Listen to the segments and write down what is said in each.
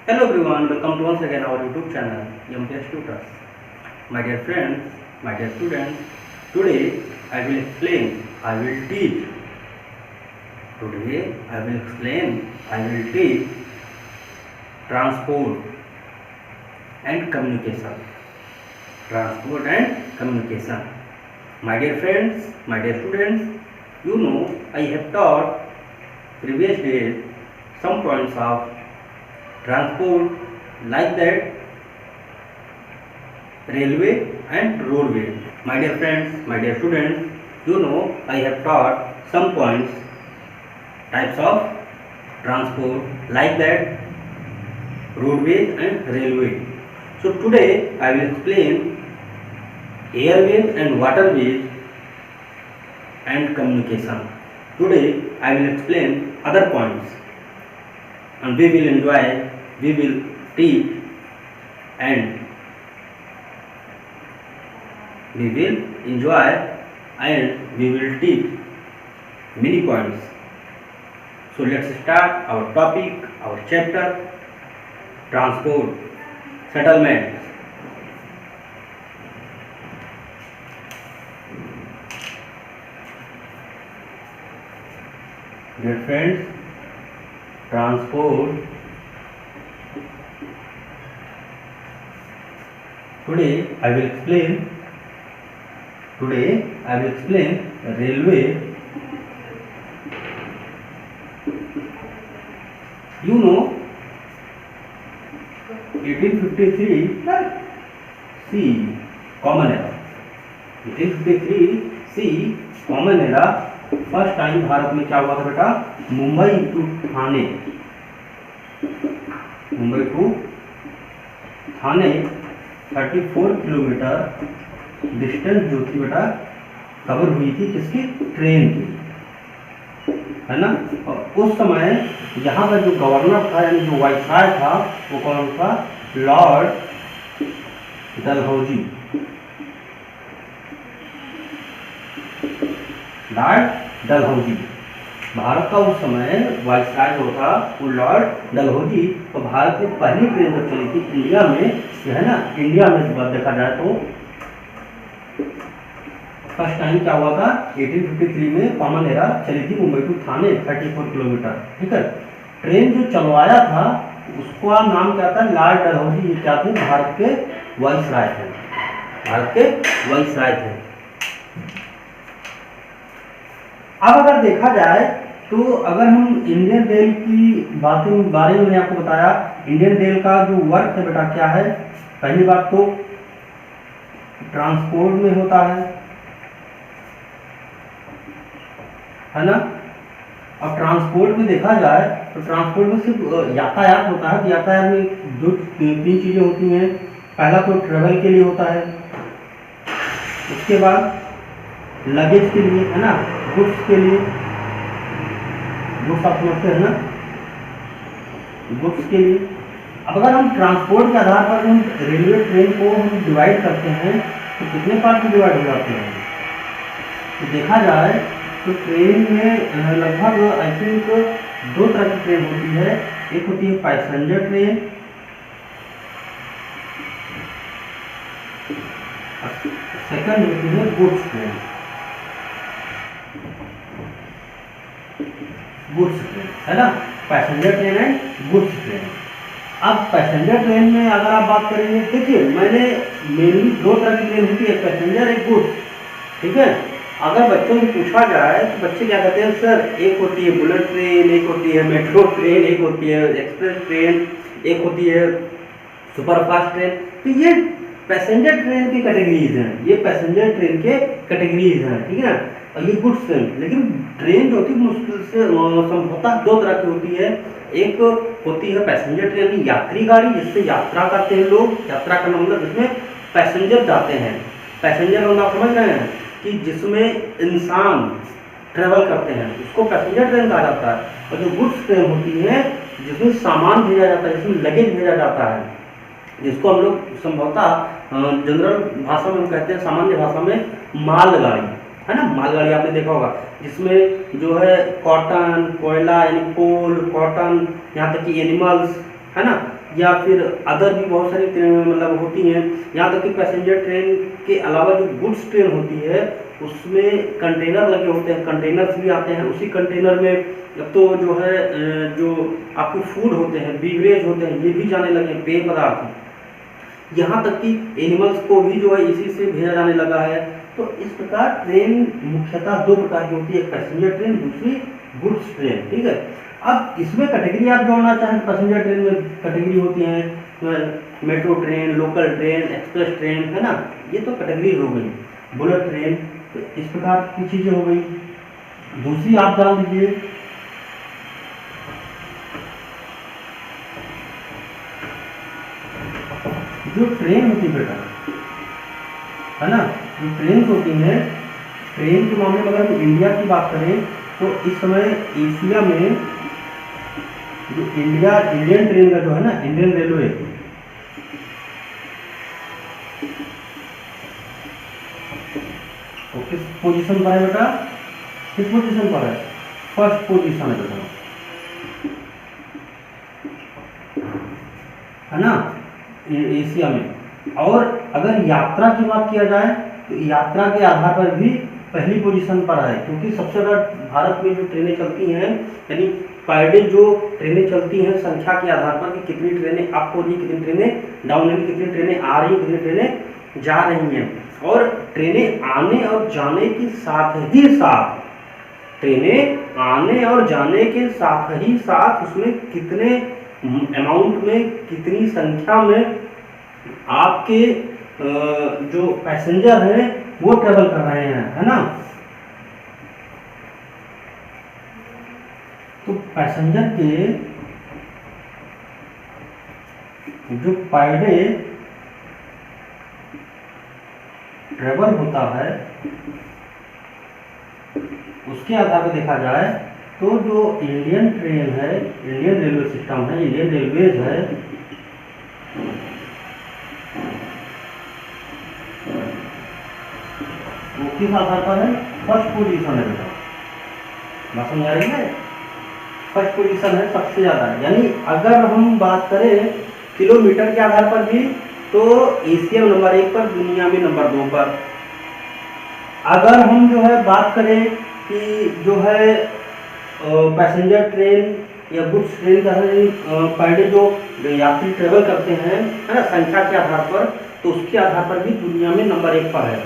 Hello everyone, welcome to once again our YouTube channel MPS Tutors. My dear friends, my dear students, today I will explain, I will teach. Today I will explain, I will teach transport and communication. Transport and communication. My dear friends, my dear students, you know I have taught previous days some points of transport like that railway and roadway. My dear friends, my dear students, you know I have taught some points types of transport like that roadways and railway. So today I will explain airways and waterways and communication. Today I will explain other points and we will enjoy, we will teach and we will enjoy and we will teach many points. So let's start our topic, our chapter, transport, settlement. Dear friends, transport. Today I will explain railway. You know 1853 C common era. 1853 C common era first time भारत में क्या हुआ था बेटा, Mumbai to Thane, Mumbai to Thane 34 kilometre distance जो थी बेटा cover हुई थी किसकी, ट्रेन की, है ना। और उस समय यहाँ का जो गवर्नर था यानी जो वाइसराय था वो कौन था, लॉर्ड डलहौजी, लॉर्ड डलहौजी। भारत का उस समय वाइसराय जो था वो लॉर्ड डलहौजी। तो भारत में पहली ट्रेन जब चली थी इंडिया में, है ना, इंडिया में जब देखा जाए तो फर्स्ट टाइम क्या हुआ था 1853 में कॉमन एरा चली थी मुंबई टू थाने 34 किलोमीटर, ठीक है। ट्रेन जो चलवाया था उसका नाम क्या था, लॉर्ड डलहौजी। ये क्या थे, भारत के वाइसराय थे, भारत के वाइसराय थे। अब अगर देखा जाए तो अगर हम इंडियन रेल की बातें बारे में आपको बताया, इंडियन रेल का जो वर्क है बेटा क्या है, पहली बात तो ट्रांसपोर्ट में होता है ना। अब ट्रांसपोर्ट में देखा जाए तो ट्रांसपोर्ट में सिर्फ यातायात होता है। यातायात में दो तीन चीजें होती हैं। पहला तो ट्रेवल के लिए होता है, उसके बाद लगेज के लिए, है ना, गुड्स के लिए, गुड्स आप समझते हैं ना, गुड्स के लिए। अब अगर हम ट्रांसपोर्ट के आधार पर हम रेलवे ट्रेन को हम डिवाइड करते हैं तो कितने पार्ट में डिवाइड हो जाते हैं, तो देखा जाए तो ट्रेन में लगभग आई थिंक दो तरह की ट्रेन होती है। एक होती है पैसेंजर ट्रेन, सेकंड होती है गुड्स ट्रेन, गुड्स ट्रेन, है ना, passenger train and goods train. अब पैसेंजर ट्रेन में अगर आप बात करेंगे, देखिए मैंने मेनली दो तरह की ट्रेन होती है, पैसेंजर एक गुड्स, ठीक है। अगर बच्चों से पूछा जाए तो बच्चे क्या कहते हैं, सर एक होती है बुलेट ट्रेन, एक होती है मेट्रो ट्रेन, एक होती है एक्सप्रेस ट्रेन, एक होती है सुपरफास्ट ट्रेन। तो ये पैसेंजर ट्रेन की कैटेगरीज हैं, ये पैसेंजर ट्रेन के कैटेगरीज हैं, ठीक है ना। और ये गुड्स ट्रेन, लेकिन ट्रेन जो होती है मुश्किल से संभवतः दो तरह की होती है। एक होती है पैसेंजर ट्रेन, यात्री गाड़ी, जिससे यात्रा करते हैं लोग, यात्रा करना मतलब जिसमें पैसेंजर जाते हैं, पैसेंजर मतलब आप समझ रहे हैं कि जिसमें इंसान ट्रेवल करते हैं उसको पैसेंजर ट्रेन कहा जाता है। और जो गुड्स ट्रेन होती है जिसमें सामान भेजा जाता है, जिसमें लगेज भेजा जाता है, जिसको हम लोग संभवतः जनरल भाषा में हम कहते हैं, सामान्य भाषा में मालगाड़ी, है ना। मालगाड़ी आपने देखा होगा जिसमें जो है कॉटन, कोयला यानी कोल, कॉटन, यहाँ तक कि एनिमल्स, है ना, या फिर अदर भी बहुत सारी ट्रेन मतलब होती हैं। यहाँ तक कि पैसेंजर ट्रेन के अलावा जो गुड्स ट्रेन होती है उसमें कंटेनर लगे होते हैं, कंटेनर्स भी आते हैं। उसी कंटेनर में तो जो है जो आपके फूड होते हैं, बीवरेज होते हैं, ये भी जाने लगे, पेय पदार्थ। यहाँ तक कि एनिमल्स को भी जो है इसी से भेजा जाने लगा है। तो इस प्रकार ट्रेन मुख्यतः दो प्रकार की होती है, एक पैसेंजर ट्रेन, दूसरी गुड्स ट्रेन, ठीक है। अब इसमें कैटेगरी आप जोड़ना चाहें तो पैसेंजर ट्रेन में कैटेगरी होती हैं metro train, local train, express train, है ना, ये तो कैटेगरी हो गई। बुलेट ट्रेन, तो इस प्रकार की चीजें हो गई। दूसरी आप जान लीजिए जो ट्रेन होती है बेटा, है ना, जो ट्रेन होती है, ट्रेन के मामले में अगर हम इंडिया की बात करें तो इस समय एशिया में जो इंडियन ट्रेन का जो है ना, इंडियन रेलवे, तो किस पोजीशन पर है बेटा, किस पोजीशन पर है, फर्स्ट पोजीशन है बेटा, है ना, एशिया में। और अगर यात्रा की बात किया जाए तो यात्रा के आधार पर भी पहली पोजीशन पर है, क्योंकि सबसे ज़्यादा भारत में जो ट्रेनें चलती हैं, यानी पर डे जो ट्रेनें चलती हैं संख्या के आधार पर कि कितनी ट्रेनें अप हो रही, कितनी ट्रेनें डाउन हो रही, कितनी ट्रेनें आ रही, कितनी ट्रेनें जा रही हैं। और ट्रेनें आने और जाने के साथ ही साथ, ट्रेनें आने और जाने के साथ ही साथ उसमें कितने अमाउंट में, कितनी संख्या में आपके जो पैसेंजर हैं वो ट्रेवल कर रहे हैं, है ना। तो पैसेंजर के जो पर डे ट्रेवल होता है उसके आधार पर देखा जाए तो जो इंडियन ट्रेन है, इंडियन रेलवे सिस्टम है, इंडियन रेलवेज है, वो किस आधार पर है, फर्स्ट पोजीशन है बेटा, बात समझ आ रही है, फर्स्ट पोजीशन है सबसे ज़्यादा। यानी अगर हम बात करें किलोमीटर के आधार पर भी तो एशिया में नंबर 1 पर, दुनिया में नंबर 2 पर। अगर हम जो है बात करें कि जो है पैसेंजर ट्रेन या गुड्स ट्रेन का पर डे जो यात्री ट्रेवल करते हैं, है ना, संख्या के आधार पर, तो उसके आधार पर भी दुनिया में नंबर 1 पर है।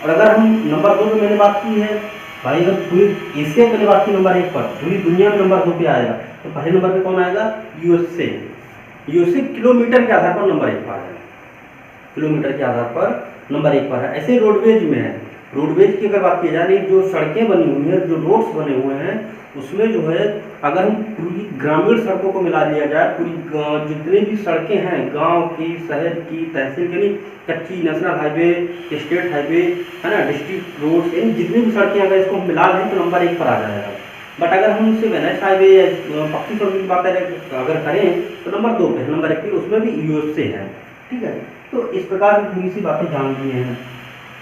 और अगर हम नंबर 2 में मैंने बात की है भाई, अगर पूरी एशिया की मैंने बात की नंबर 1 पर, पूरी दुनिया में नंबर 2 पे आएगा, तो पहले नंबर पे कौन आएगा, यूएसए। यूएसए किलोमीटर के आधार पर नंबर 1 पर है, किलोमीटर के आधार पर नंबर 1 पर है। ऐसे रोडवेज में है, रोडवेज की अगर बात की जाए, जो सड़कें बनी हुई हैं, जो रोड्स बने हुए हैं, उसमें जो है अगर हम पूरी ग्रामीण सड़कों को मिला लिया जाए, पूरी जितनी भी सड़कें हैं गांव की, शहर की, तहसील की, कच्ची, नेशनल हाईवे, स्टेट हाईवे, है ना, डिस्ट्रिक्ट रोड, इन जितनी भी सड़कें अगर इसको हम मिला लें तो नंबर 1 पर आ जाएगा। बट अगर हम सिर्फ NH हाईवे या पक्की सड़कों की बात अगर करें तो नंबर 2 पे, नंबर 1 पे उसमें भी यूएसए है, ठीक है। तो इस प्रकार की थोड़ी सी बातें जान ली हैं,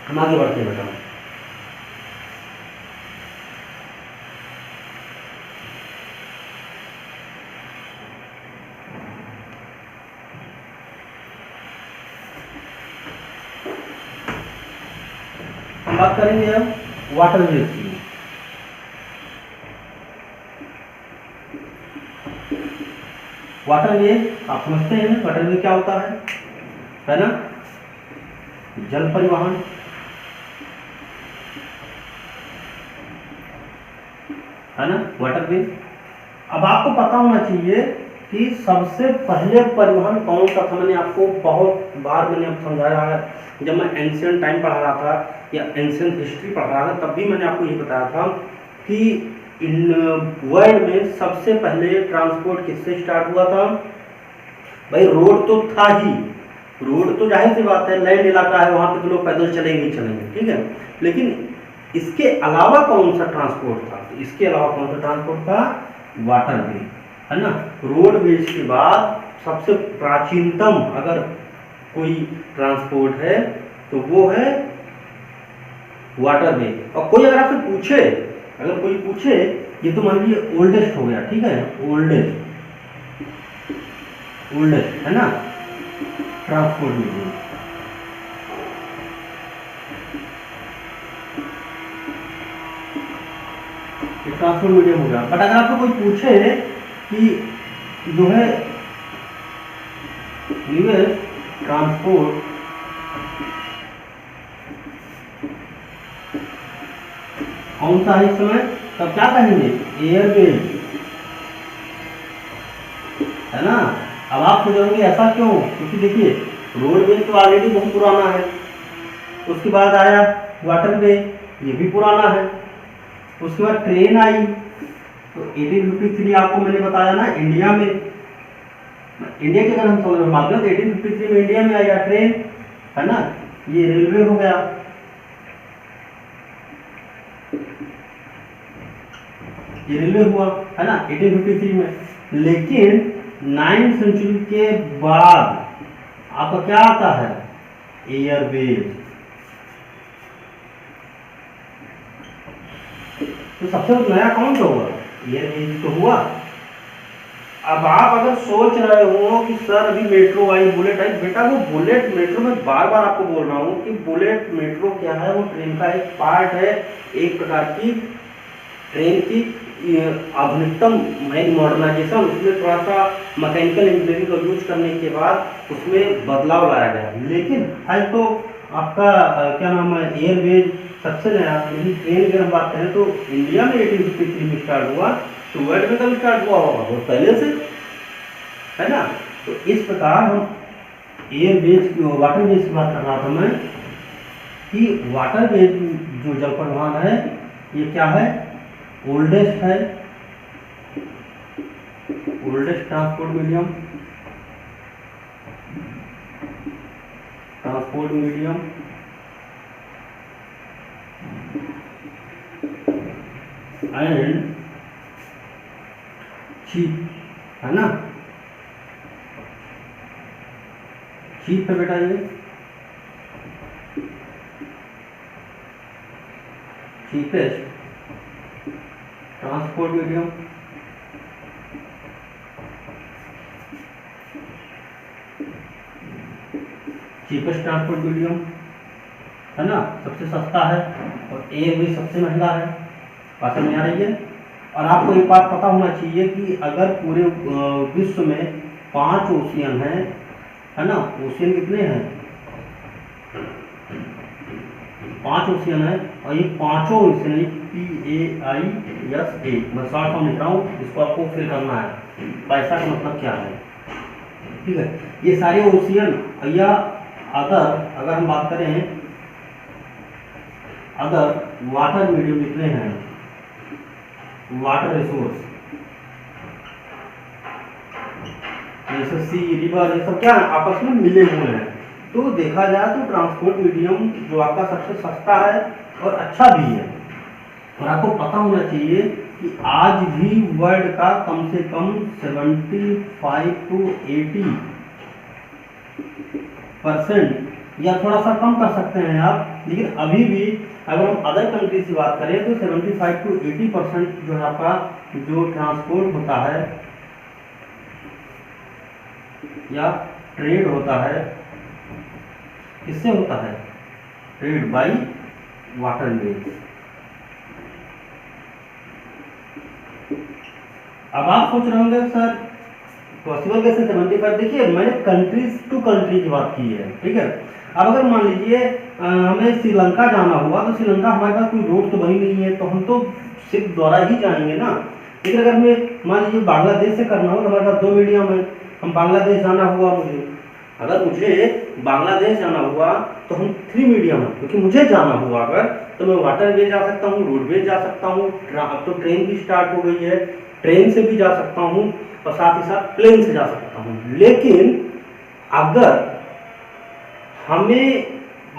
हम आगे बढ़ते हैं बेटा। हम बात करेंगे अब वाटरवेज की। वाटरवेज आप समझते हैं वाटरवेज क्या होता है ना, जल परिवहन, है ना, वाटरवेज। अब आपको पता होना चाहिए कि सबसे पहले परिवहन कौन सा था। मैंने आपको बहुत बार मैंने आपको समझाया है, जब मैं एंशियंट टाइम पढ़ा रहा था या एंशियंट हिस्ट्री पढ़ रहा था, तब भी मैंने आपको ये बताया था कि इन वर्ल्ड में सबसे पहले ट्रांसपोर्ट किससे स्टार्ट हुआ था। भाई रोड तो था ही, रोड तो जाहिर सी बात है, लैंड इलाका है, वहाँ पे तो लोग पैदल चलेंगे ही चलेंगे, ठीक है। लेकिन इसके अलावा कौन सा ट्रांसपोर्ट था, इसके अलावा कौन सा ट्रांसपोर्ट था, वाटरवे, है ना। रोडवेज के बाद सबसे प्राचीनतम अगर कोई ट्रांसपोर्ट है तो वो है वाटरवे। और कोई अगर आपसे पूछे, अगर कोई पूछे, ये तो मान लीजिए ओल्डेस्ट हो गया, ठीक है, ओल्डेस्ट, ओल्डेस्ट है ना ट्रांसपोर्ट मीडियम। ट्रांसपोर्ट मीडियम हो गया। बट अगर आपको कोई पूछे कि जो है न्यूएस्ट ट्रांसपोर्ट कौन सा है इस समय, तब क्या कहेंगे एयरवेज, है ना। अब आप सोचेंगे ऐसा क्यों, क्योंकि देखिए रोडवेज तो ऑलरेडी बहुत पुराना है, उसके बाद आया वाटरवे, ये भी पुराना है, उसके बाद ट्रेन आई, तो 1853 आपको मैंने बताया ना इंडिया में, इंडिया के अगर हम समझ बात करें तो 1853 में इंडिया में आया ट्रेन, है ना। ये रेलवे हो गया, ये रेलवे हुआ, है ना 1853 में। लेकिन 9वीं सेंचुरी के बाद आपका क्या आता है एयरवेज। तो सबसे नया कौन सा हुआ, एयरवेज तो हुआ। अब आप अगर सोच रहे हो कि सर अभी मेट्रो आई, बुलेट आई, बेटा वो बुलेट मेट्रो में बार बार आपको बोल रहा हूँ कि बुलेट मेट्रो क्या है, वो ट्रेन का एक पार्ट है, एक प्रकार की ट्रेन की आधुनिकतम मॉडर्नाइजेशन, उसमें थोड़ा सा मैकेनिकल इंजीनियरिंग का यूज करने के बाद उसमें बदलाव लाया गया। लेकिन है तो आपका क्या नाम है एयरवेज सबसे नया। लेकिन ट्रेन की अगर हम बात करें तो इंडिया में 1853 में स्टार्ट हुआ, तो वर्ल्ड में कब स्टार्ट हुआ होगा, बहुत पहले से, है ना। तो इस प्रकार हम एयरवेज की वाटरवेज की बात कर रहा था मैं कि वाटरवेज जो जल परिवहन है ये क्या है, ओल्डेस्ट है, oldest transport medium, transport medium and cheap, है ना। चीप है बेटा ये, cheapest transport medium, cheapest transport medium, है ना, सबसे सस्ता है, और एयरवेज सबसे महंगा है। बात समझ आ रही है। और आपको एक बात पता होना चाहिए कि अगर पूरे विश्व में 5 ओशियन है ना, ओशियन कितने हैं, 5 ओशियन है, और ये पांचों ओशियन PAISA, मैं शॉर्ट फॉर्म लिख रहा हूँ, इसको आपको फिल करना है, पैसा का मतलब क्या है, ठीक है। ये सारे ओशियन या अगर हम बात करें अगर वाटर मीडियम कितने हैं, वाटर रिसोर्स जैसे सी रिवर, ये सब क्या आपस में मिले हुए हैं। तो देखा जाए तो ट्रांसपोर्ट मीडियम जो आपका सबसे सस्ता है और अच्छा भी है। और आपको पता होना चाहिए कि आज भी वर्ल्ड का कम से कम 75 to 80% या थोड़ा सा कम कर सकते हैं आप, लेकिन अभी भी अगर हम अदर कंट्री से बात करें तो 75 to 80% जो है आपका जो ट्रांसपोर्ट होता है या ट्रेड होता है, किससे होता है, ट्रेड बाय वाटरवेज। अब आप सोच रहे होंगे सर पॉसिबल कैसे 75, देखिए मैंने कंट्रीज टू कंट्री की बात की है, ठीक है। अब अगर मान लीजिए हमें श्रीलंका जाना हुआ, तो श्रीलंका हमारे पास कोई रोड तो बनी नहीं है, तो हम तो शिप द्वारा ही जाएंगे ना। लेकिन अगर हमें मान लीजिए बांग्लादेश से करना हो तो हमारे पास 2 मीडियम है, हम बांग्लादेश जाना हुआ मुझे, अगर मुझे बांग्लादेश जाना हुआ तो हम 3 मीडियम है, क्योंकि मुझे जाना हुआ अगर तो मैं वाटरवे जा सकता हूँ, रोडवेज जा सकता हूँ, अब तो ट्रेन भी स्टार्ट हो गई है, ट्रेन से भी जा सकता हूँ, और साथ ही साथ प्लेन से जा सकता हूँ। लेकिन अगर हमें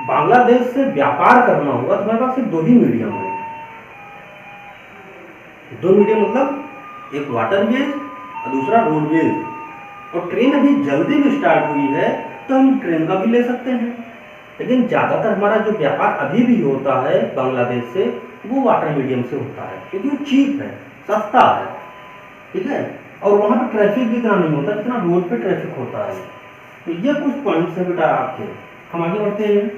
बांग्लादेश से व्यापार करना होगा तो हमारे पास सिर्फ 2 ही मीडियम है। 2 मीडियम मतलब एक वाटरवेज और दूसरा रोडवेज, और ट्रेन अभी जल्दी भी स्टार्ट हुई है तो हम ट्रेन का भी ले सकते हैं। लेकिन ज़्यादातर हमारा जो व्यापार अभी भी होता है बांग्लादेश से वो वाटर मीडियम से होता है, क्योंकि वो चीप है, सस्ता है, ठीक है। और वहाँ पे ट्रैफिक भी इतना नहीं होता जितना रोड पे ट्रैफिक होता है। तो ये कुछ पॉइंट्स है बेटा आपके। हम आगे बढ़ते हैं।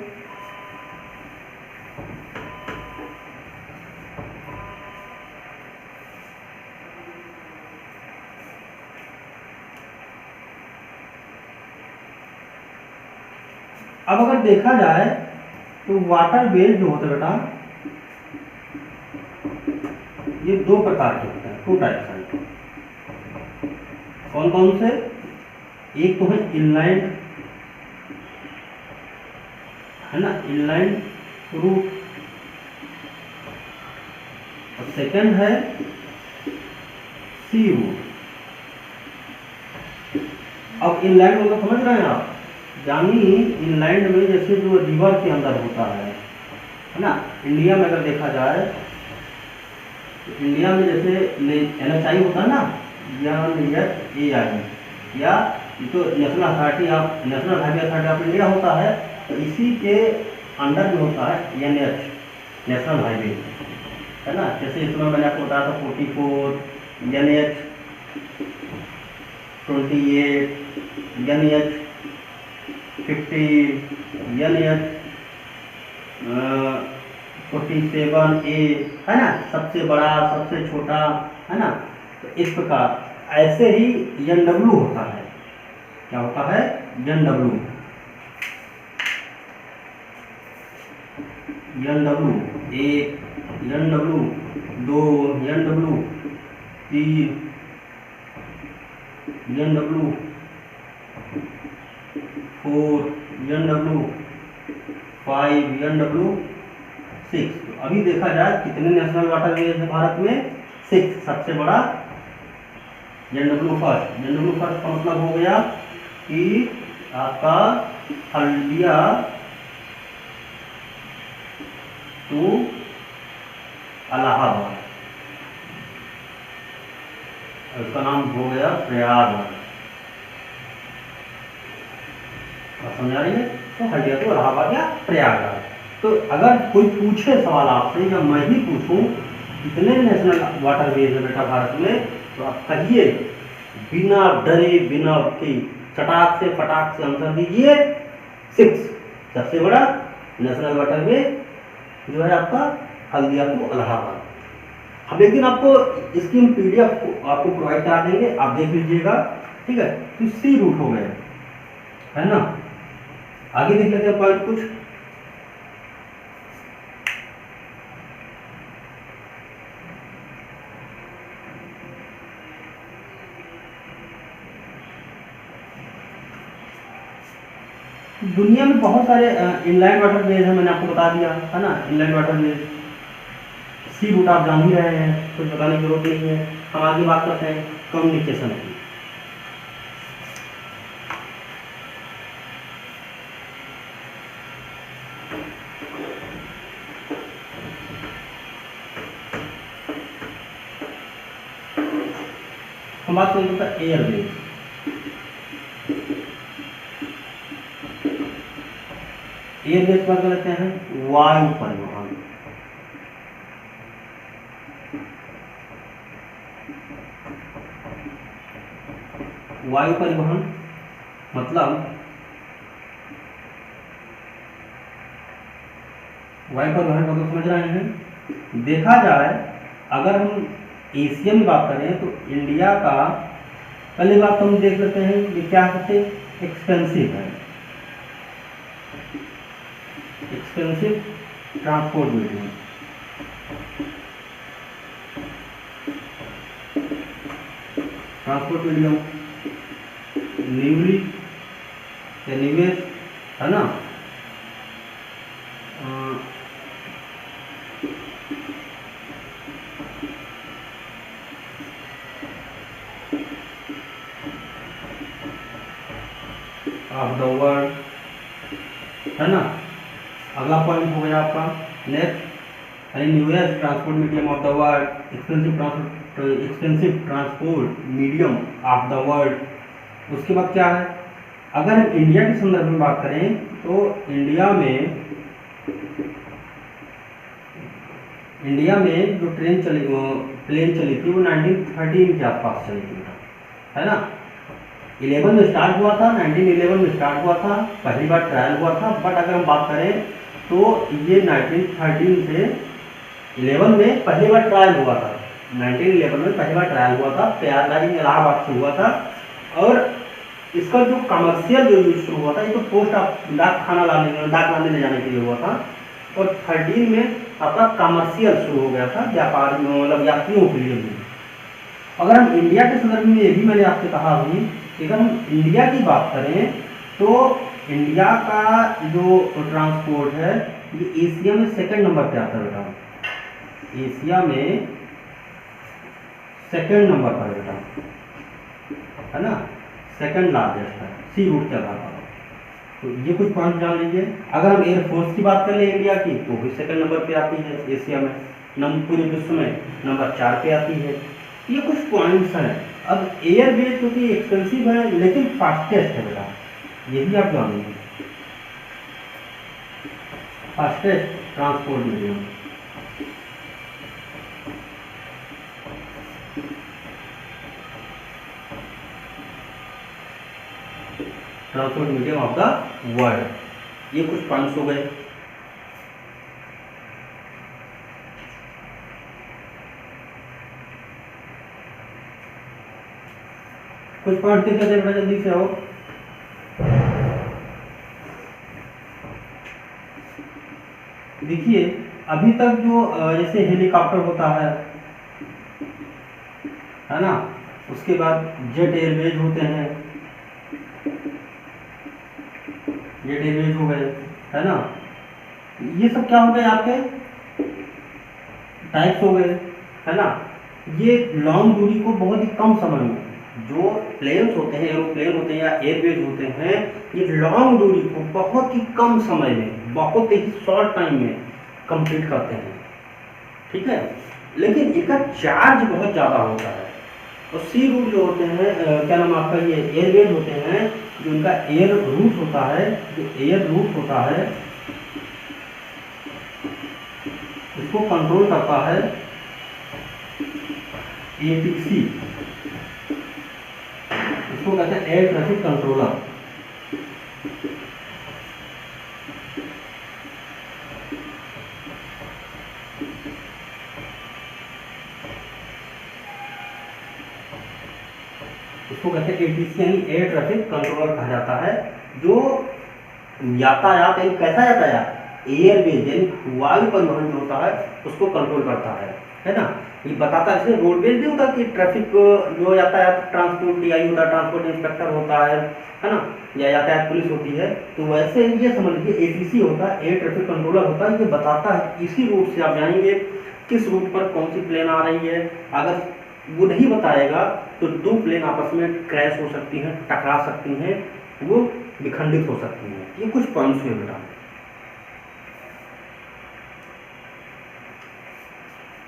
अब अगर देखा जाए तो वाटर वेज जो होता है बेटा, ये दो प्रकार के होते हैं, 2 टाइप्स हैं। कौन कौन से? एक तो है इनलाइन, है ना, इनलाइन रूट, और सेकंड है सी रूट। अब इनलैंड मतलब समझ रहे हैं आप, यानी इनलैंड में जैसे जो रिवर के अंदर होता है ना। इंडिया में अगर देखा जाए तो इंडिया में जैसे NHI होता है ना, या तो national authority of national highway authority of India होता है, तो इसी के अंडर में होता है NH, नेशनल हाईवे, है ना। जैसे इसमें मैंने आपको बताया था 44, NH 28, NH 50, NH 47A, है ना, सबसे बड़ा सबसे छोटा, है ना। तो इस प्रकार ऐसे ही NW होता है। क्या होता है? NW 1, NW 2, NW 3, NW 4, NW 5, NW 6। तो अभी देखा जाए कितने नेशनल वाटरवेज है भारत में? 6। सबसे बड़ा NW फर्स्ट। NW फर्स्ट का मतलब हो गया कि आपका हल्दिया टू इलाहाबाद, उसका नाम हो गया प्रयागराज। समझ आ रही है? तो हल्दिया टू इलाहाबाद या प्रयागराज। तो अगर कोई पूछे सवाल आपसे या मैं ही पूछूं कितने नेशनल वाटरवेज है बेटा भारत में, तो आप कहिए बिना डरे बिना के चटाक से फटाक से आंसर दीजिए 6। सबसे बड़ा नेशनल वाटरवे जो है आपका हल्दिया टू इलाहाबाद। हम एक दिन आपको इसकी PDF आपको प्रोवाइड करा देंगे, आप देख लीजिएगा, ठीक है। तो सी रूट हो गए, है ना। आगे देख लेते हैं पॉइंट कुछ। दुनिया में बहुत सारे इनलैंड वाटरवेज है, मैंने आपको बता दिया, है ना। इनलैंड वाटरवेज, सी रूट आप जान ही रहे हैं, कुछ बताने की जरूरत नहीं है। हम आगे बात करते हैं कम्युनिकेशन की। हम बात करते हैं एयरवेज। एयरवेज बात करते हैं वायु परिवहन। वायु परिवहन मतलब वायु परिवहन का तो समझ रहे हैं। देखा जाए अगर हम एशिया में बात करें तो इंडिया का पहले बात तो हम देख लेते हैं कि क्या सबसे एक्सपेंसिव है। Expensive transport medium, transport medium newly या निवेश, है ना। ऑफ द वर्ल्ड, है ना। अगला पॉइंट हो गया आपका next, newest transport medium of the world, expensive transport medium of the world. उसके बाद क्या है, अगर हम इंडिया के संदर्भ में बात करें तो इंडिया में जो प्लेन चली थी वो 1913 के आसपास चली थी। है ना। 11 में स्टार्ट हुआ था, 1911 में स्टार्ट हुआ था, पहली बार ट्रायल हुआ था। बट अगर हम बात करें तो ये 1913 से 11 में पहली बार ट्रायल हुआ था, 1911 में पहली बार ट्रायल हुआ था, प्रयागराज में इलाहाबाद से हुआ था। और इसका जो कमर्शियल जो यूज शुरू हुआ था, ये तो पोस्ट ऑफ डाक खाना लाने ले जाने के लिए हुआ था। और 13 में आपका कमर्शियल शुरू हो गया था, व्यापार मतलब यात्रियों के लिए भी। अगर हम इंडिया के संदर्भ में, ये भी मैंने आपसे कहा अभी, अगर हम इंडिया की बात करें तो इंडिया का जो ट्रांसपोर्ट है ये एशिया में सेकंड नंबर पे आता है बेटा, एशिया में सेकंड नंबर पर बेटा, है ना, सेकंड लार्जेस्ट है सी रूट के आधार पर। तो ये कुछ पॉइंट जान लीजिए। अगर हम एयरफोर्स की बात कर ले इंडिया की तो भी सेकंड नंबर पे आती है एशिया में, पूरे विश्व में नंबर 4 पे आती है। ये कुछ पॉइंट्स हैं। अब एयरवेज क्योंकि एक्सपेंसिव है लेकिन फास्टेस्ट है बेटा, ये भी आप जान लीजिए, fastest transport medium. Transport medium of the world. ये कुछ पॉइंट्स हो गए। कुछ पॉइंट के कहते हैं जल्दी से आओ। देखिए अभी तक जो जैसे हेलीकॉप्टर होता है ना, उसके बाद जेट एयरवेज होते हैं, जेट एयरवेज हो गए, है ना। ये सब क्या हो गए आपके टाइप्स हो गए, है ना। ये लॉन्ग दूरी को बहुत ही कम समय में, जो प्लेन्स होते हैं, एरोप्लेन होते हैं या एयरवेज होते हैं, ये लॉन्ग दूरी को बहुत ही कम समय में, बहुत ही शॉर्ट टाइम में कंप्लीट करते हैं, ठीक है। लेकिन इनका चार्ज बहुत ज़्यादा होता है। और सी रूट जो होते हैं, क्या नाम आपका, ये एयरवेज होते हैं, जो इनका एयर रूट होता है, जो एयर रूट होता है इसको कंट्रोल करता है एटीसी, इसको कहते हैं एयर ट्रैफिक कंट्रोलर। इसको कहते हैं एटीसी यानी एयर ट्रैफिक कंट्रोलर कहा जाता है, जो यातायात यानी कैसा यातायात, एयरवेज यानी वायु परिवहन जो होता है उसको कंट्रोल करता है ना। ये बताता है, जैसे रोडवेज भी होता है कि ट्रैफिक जो यातायात ट्रांसपोर्ट टीआई होता है, ट्रांसपोर्ट इंस्पेक्टर होता है ना, या यातायात पुलिस होती है। तो वैसे ही ये समझ लीजिए एटीसी होता है, एयर ट्रैफिक कंट्रोलर होता है। ये बताता है इसी रूट से आप जाएंगे किस रूट पर कौन सी प्लेन आ रही है। अगर वो नहीं बताएगा तो दो प्लेन आपस में क्रैश हो सकती हैं, टकरा सकती हैं, वो विखंडित हो सकती हैं। ये कुछ पॉइंट्स हुए बेटा।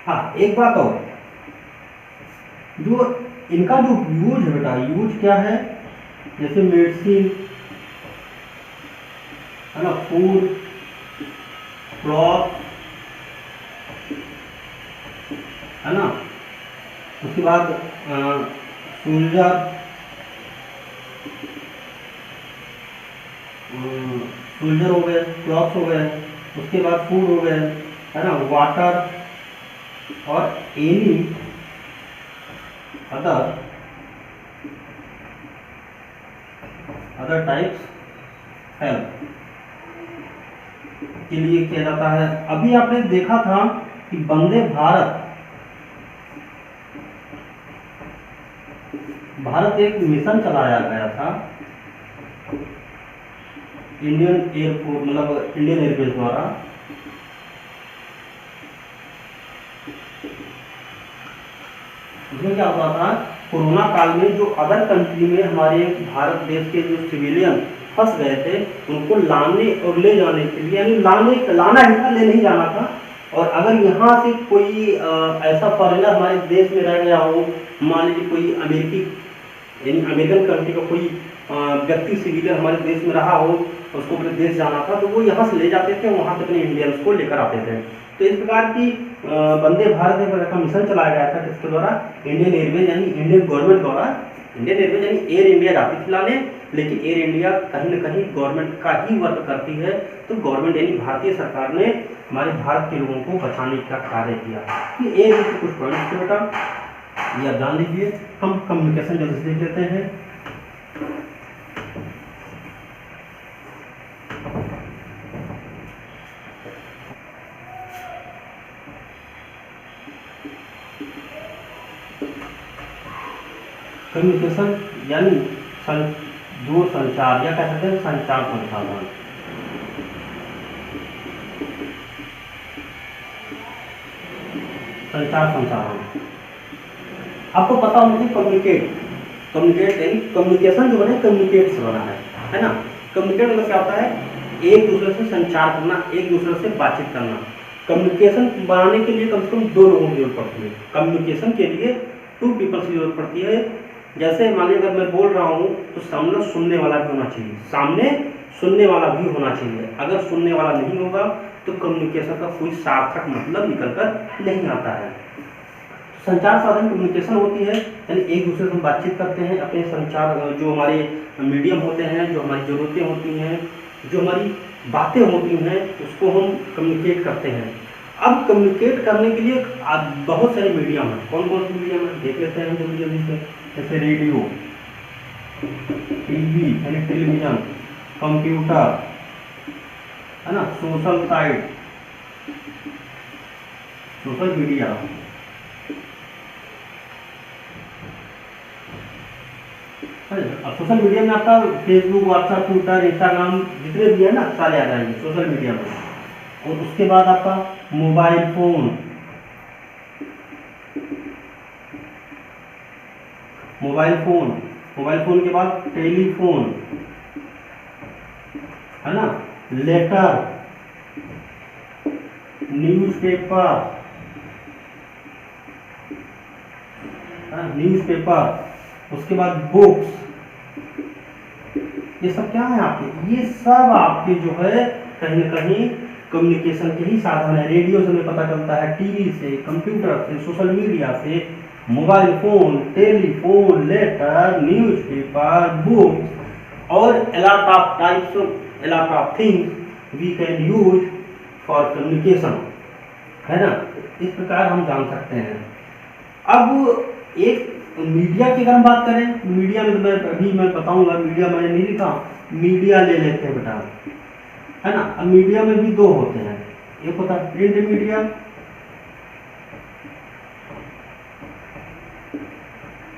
हाँ एक बात और, जो इनका जो यूज है बेटा, यूज क्या है, जैसे मेडिसिन, है ना, फूड, क्लॉथ, है ना, उसके बाद सोल्जर, सोल्जर हो गए, क्लॉथ हो गए, उसके बाद फूड हो गए, है ना, वाटर और एनी अदर टाइप्स हेल्प के लिए किया जाता है। अभी आपने देखा था कि वंदे भारत एक मिशन चलाया गया था इंडियन एयरफोर्स मतलब इंडियन एयरवेज द्वारा। उसमें क्या होता था, कोरोना काल में जो अदर कंट्री में हमारे भारत देश के जो सिविलियन फंस गए थे, उनको लाने और ले जाने के लिए, यानी लाना ही था, ले नहीं जाना था। और अगर यहाँ से कोई ऐसा फॉरेनर हमारे देश में रह गया हो, मान लीजिए कोई अमेरिकी यानी अमेरिकन कंट्री का कोई व्यक्ति सिविलियन हमारे देश में रहा हो, उसको अपने देश जाना था, तो वो यहाँ से ले जाते थे, वहाँ से अपने इंडियंस को लेकर आते थे। तो इस प्रकार की वंदे भारत का मिशन चलाया गया था, जिसके द्वारा इंडियन एयरवेज यानी इंडियन गवर्नमेंट द्वारा इंडियन एयरवेज यानी एयर इंडिया जाती थी लाने, लेकिन एयर इंडिया कहीं ना कहीं गवर्नमेंट का ही वर्क करती है, तो गवर्नमेंट यानी भारतीय सरकार ने हमारे भारत के लोगों को बचाने का कार्य किया। ये एयर के कुछ पॉइंट्स थे बेटा, ये आप जान लीजिए। हम कम्युनिकेशन जल्दी से देख लेते हैं। कम्युनिकेशन यानी दूर संचार या कह सकते हैं संचार संसाधन। संचार संसाधन आपको पता होना चाहिए। कम्युनिकेट यानी कम्युनिकेशन जो बना है कम्युनिकेट से बना है ना। कम्युनिकेट मतलब क्या होता है, एक दूसरे से संचार करना, एक दूसरे से बातचीत करना। कम्युनिकेशन बनाने के लिए कम से कम दो लोगों की जरूरत पड़ती है। कम्युनिकेशन के लिए 2 पीपल्स की जरूरत पड़ती है। जैसे मान लीजिए अगर मैं बोल रहा हूँ तो सामने सुनने वाला भी होना चाहिए, सामने सुनने वाला भी होना चाहिए। अगर सुनने वाला नहीं होगा तो कम्युनिकेशन का कोई सार्थक मतलब निकल कर नहीं आता है। संचार साधन कम्युनिकेशन होती है, यानी एक दूसरे से हम बातचीत करते हैं, अपने संचार जो हमारे मीडियम होते हैं, जो हमारी ज़रूरतें होती हैं, जो हमारी बातें होती हैं, उसको हम कम्युनिकेट करते हैं। अब कम्युनिकेट करने के लिए बहुत सारे मीडियम हैं। कौन कौन से मीडियम है देख लेते हैं जल्दी जल्दी से। जैसे रेडियो, टीवी यानी टेलीविजन, कंप्यूटर है ना, सोशल साइट, सोशल मीडिया। अब सोशल मीडिया में आपका फेसबुक, व्हाट्सएप, ट्विटर, इंस्टाग्राम जितने भी है ना सारे आ जाएंगे सोशल मीडिया में। और उसके बाद आपका मोबाइल फोन, मोबाइल फोन के बाद टेलीफोन है ना, लेटर, न्यूज़पेपर, उसके बाद बुक्स। ये सब क्या है आपके, ये सब आपके जो है कहीं ना कहीं कम्युनिकेशन के ही साधन है। रेडियो से हमें पता चलता है, टीवी से, कंप्यूटर से, सोशल मीडिया से, mobile phone, telephone, letter, newspaper, books और a lot of things we can use for communication, है ना। इस प्रकार हम जान सकते हैं। अब एक मीडिया की अगर हम बात करें, मीडिया में तो मैं बताऊंगा, मीडिया मैंने नहीं लिखा, मीडिया ले लेते हैं बेटा, है ना। अब मीडिया में भी 2 होते हैं, एक होता है प्रिंट मीडिया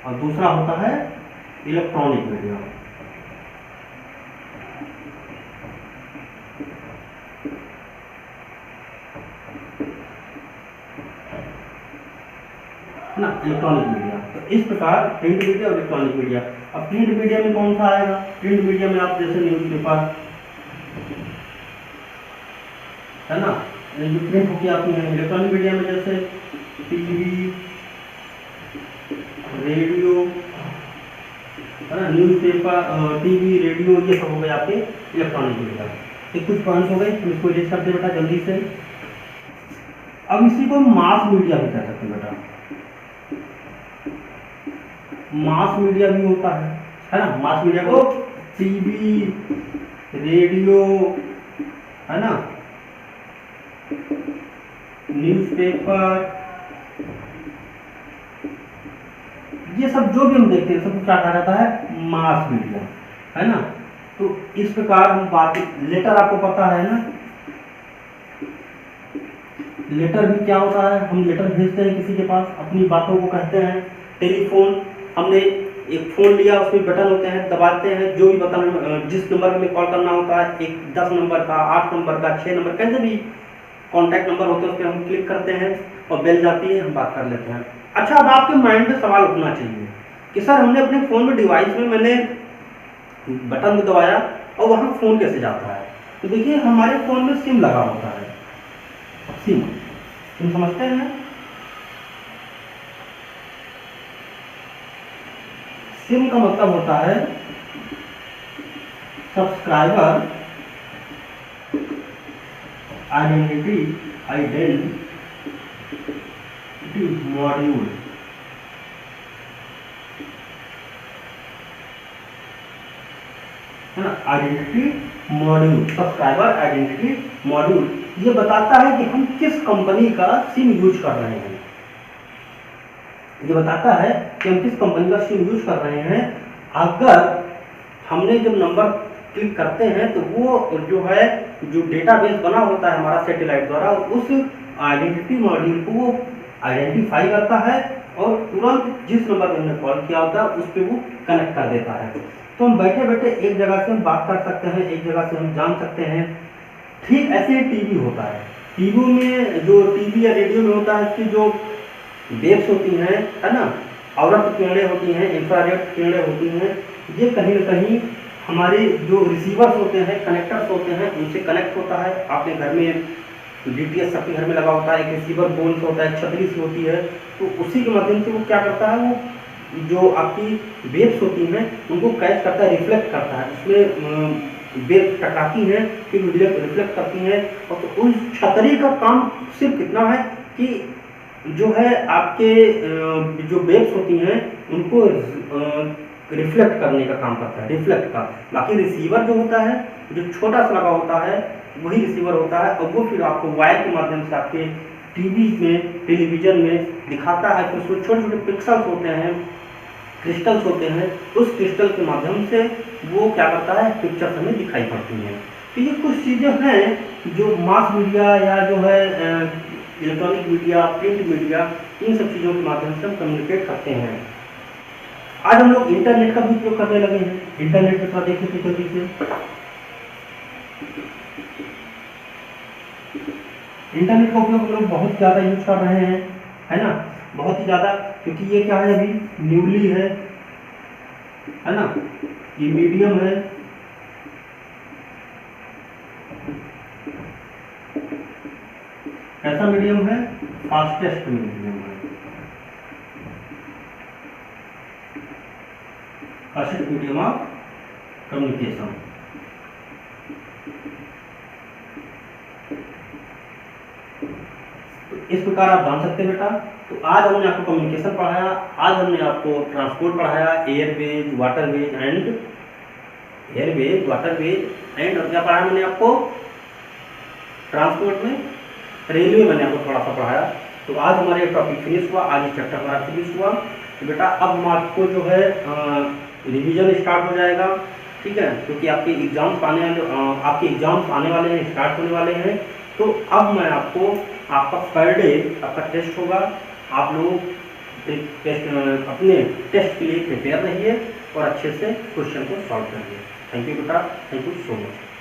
और दूसरा होता है इलेक्ट्रॉनिक मीडिया। ना इलेक्ट्रॉनिक मीडिया, तो इस प्रकार प्रिंट मीडिया और इलेक्ट्रॉनिक मीडिया। अब प्रिंट मीडिया में कौन सा आएगा, प्रिंट मीडिया में आप जैसे न्यूज़पेपर है ना, जो प्रिंट होकर आती है। इलेक्ट्रॉनिक मीडिया में जैसे टीवी, रेडियो है ना, न्यूज़पेपर, टीवी, रेडियो, ये सब हो गए आपके इलेक्ट्रॉनिक मीडिया। ये कुछ पॉइंट्स हो गए, हम इसको लिस्ट करते बेटा जल्दी से। अब इसी को मास मीडिया भी कह सकते हैं बेटा, मास मीडिया भी होता है ना। मास मीडिया को टीवी, रेडियो है ना, न्यूज़पेपर, ये सब जो भी हम देखते हैं सब क्या कहा जाता है, मास मीडिया, है ना। तो इस प्रकार हम बात, लेटर आपको पता है ना, लेटर भी क्या होता है, हम लेटर भेजते हैं किसी के पास, अपनी बातों को कहते हैं। टेलीफोन, हमने एक फ़ोन लिया, उसमें बटन होते हैं, दबाते हैं, जो भी बटन, जिस नंबर हमें कॉल करना होता है, एक 10 नंबर का, 8 नंबर का, 6 नंबर, कैसे भी कॉन्टैक्ट नंबर होते हैं, उस पर हम क्लिक करते हैं और बेल जाती है, हम बात कर लेते हैं। अच्छा, अब आपके माइंड में सवाल उठना चाहिए कि सर हमने अपने फ़ोन में डिवाइस में मैंने बटन को दबाया और वहाँ फ़ोन कैसे जाता है। तो देखिए हमारे फ़ोन में सिम लगा होता है, सिम समझते हैं। सिम का मतलब होता है सब्सक्राइबर आइडेंटिटी मॉड्यूल। है ना, identity module, subscriber identity module, ये बताता है कि हम किस कंपनी का सिम यूज कर रहे हैं। ये बताता है कि हम किस कंपनी का सिम यूज कर रहे हैं। अगर हमने जब नंबर क्लिक करते हैं तो वो जो है, जो डेटाबेस बना होता है हमारा सैटेलाइट द्वारा, उस आइडेंटिटी मॉड्यूल को वो आइडेंटिफाई करता है और तुरंत जिस नंबर पर हमने कॉल किया होता है उस पर वो कनेक्ट कर देता है। तो हम बैठे बैठे एक जगह से हम बात कर सकते हैं, एक जगह से हम जान सकते हैं। ठीक ऐसे ही टीवी होता है। टीवी में जो टीवी या रेडियो में होता है, इसकी जो वेव्स होती हैं, है ना, आवृत्त किरणें होती हैं, इंफ्रारेड किरणें होती हैं, ये कहीं न कहीं हमारे जो रिसीवर्स होते हैं, कनेक्टर्स होते हैं, उनसे कनेक्ट होता है। आपके घर में डीटीएच सबके घर में लगा होता है, एक रिसीवर बोल से होता है, छतरी सी होती है, तो उसी के माध्यम से वो क्या करता है, वो जो आपकी वेव्स होती हैं उनको कैच करता है, रिफ्लेक्ट करता है। उसमें वेव टकराती हैं, फिर रिफ्लेक्ट करती हैं, और तो उस छतरी का काम सिर्फ कितना है कि जो है आपके जो वेव्स होती हैं उनको रिफ्लेक्ट करने का काम करता है, रिफ्लेक्ट का। बाकी रिसीवर जो होता है, जो छोटा सा लगा होता है, वही रिसीवर होता है, और वो फिर आपको वायर के माध्यम से आपके टीवी में, टेलीविजन में दिखाता है। फिर उसमें छोटे छोटे पिक्सल्स होते हैं, क्रिस्टल्स होते हैं, उस क्रिस्टल के माध्यम से वो क्या करता है, पिक्चर्स हमें दिखाई पड़ती हैं। तो ये कुछ चीज़ें हैं जो मास मीडिया या जो है इलेक्ट्रॉनिक मीडिया, प्रिंट मीडिया, इन सब चीज़ों के माध्यम से हम कम्युनिकेट करते हैं। आज हम लोग इंटरनेट का भी उपयोग करने लगे हैं। इंटरनेट पे थोड़ा देखिए तो जल्दी से। इंटरनेट का उपयोग हम लोग बहुत ज़्यादा यूज कर रहे हैं, है ना, बहुत ही ज़्यादा, क्योंकि ये क्या है, अभी न्यूली है ना, ये मीडियम है, कैसा मीडियम है, फास्टेस्ट मीडियम है, फास्टेस्ट मीडियम ऑफ कम्युनिकेशन। इस प्रकार आप जान सकते हैं बेटा। तो आज हमने आपको कम्युनिकेशन पढ़ाया, आज हमने आपको ट्रांसपोर्ट पढ़ाया, एयरवेज, वाटरवेज एंड और क्या पढ़ाया मैंने आपको, ट्रांसपोर्ट में रेलवे मैंने आपको थोड़ा सा पढ़ाया। तो आज हमारे टॉपिक फिनिश हुआ, आज इस चैप्टर हमारा फिनिश हुआ। तो बेटा अब हम आपको जो है रिवीजन स्टार्ट हो जाएगा, ठीक है, क्योंकि आपके एग्जाम्स आने वाले हैं, स्टार्ट होने वाले हैं। तो अब मैं आपको, आपका पर डे आपका टेस्ट होगा, आप लोग अपने टेस्ट के लिए प्रिपेयर रहिए और अच्छे से क्वेश्चन को सॉल्व करिए। थैंक यू बेटा, थैंक यू सो मच।